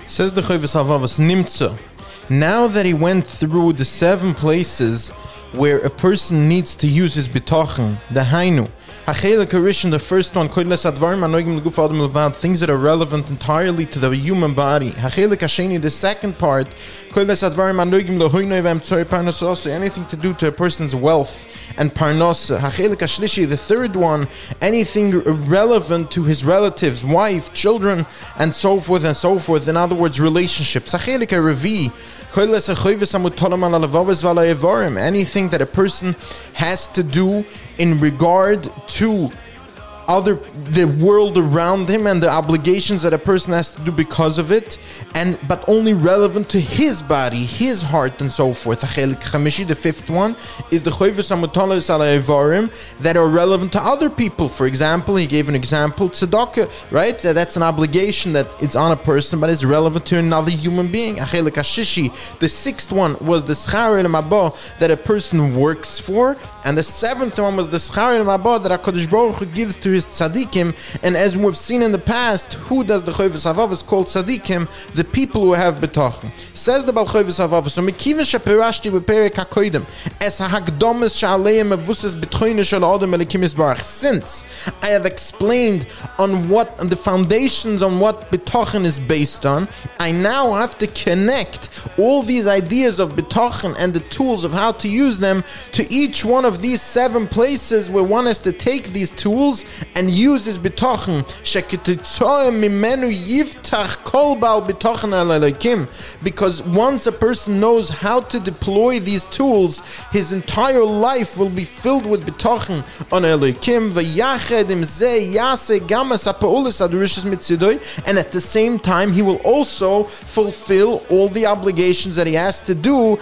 Says the Chovas Halevovas, Nimtza. Now that he went through the 7 places where a person needs to use his bitachon, the hainu, Hachelek Harishon, the first one, things that are relevant entirely to the human body. Hachelek Hasheni, the second part, anything to do to a person's wealth and parnasa. Hachelek Hashlishi, the third one, anything relevant to his relatives, wife, children, and so forth and so forth. In other words, relationships. Hachelek Haravi, anything that a person has to do in regard to the world around him and the obligations that a person has to do because of it, but only relevant to his body, his heart, and so forth. The 5th one is the Chovas that are relevant to other people. For example, he gave an example, tzedakah, right? That's an obligation that it's on a person, but is relevant to another human being. The 6th one was the Shaar Habitachon that a person works for, and the 7th one was the Shaar Habitachon that HaKadosh Baruch Hu gives to his tzaddikim. And as we've seen in the past, who does the Chovas Halevovas call tzaddikim? The people who have bitachon. Says the Bal Chovas Halevovas, so mekiven shepirashti beperek hakoidem es hagdomes shaleim mevusas bitchoine shel adam elikim yisbarach. Since I have explained on the foundations on what bitachon is based on, I now have to connect all these ideas of bitachon and the tools of how to use them to each one of these 7 places where one has to take these tools and use his bitachon. Because once a person knows how to deploy these tools, his entire life will be filled with bitachon on Elokim. And at the same time, he will also fulfill all the obligations that he has to do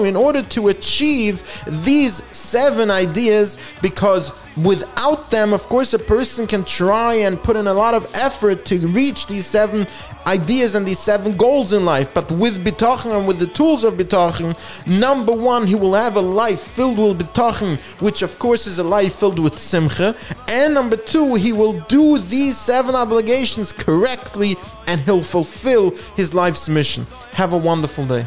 in order to achieve these 7 ideas. Because without them, of course, a person can try and put in a lot of effort to reach these 7 ideas and these 7 goals in life. But with bitachon and with the tools of bitachon, number 1, he will have a life filled with bitachon, which of course is a life filled with simcha. And number 2, he will do these 7 obligations correctly and he'll fulfill his life's mission. Have a wonderful day.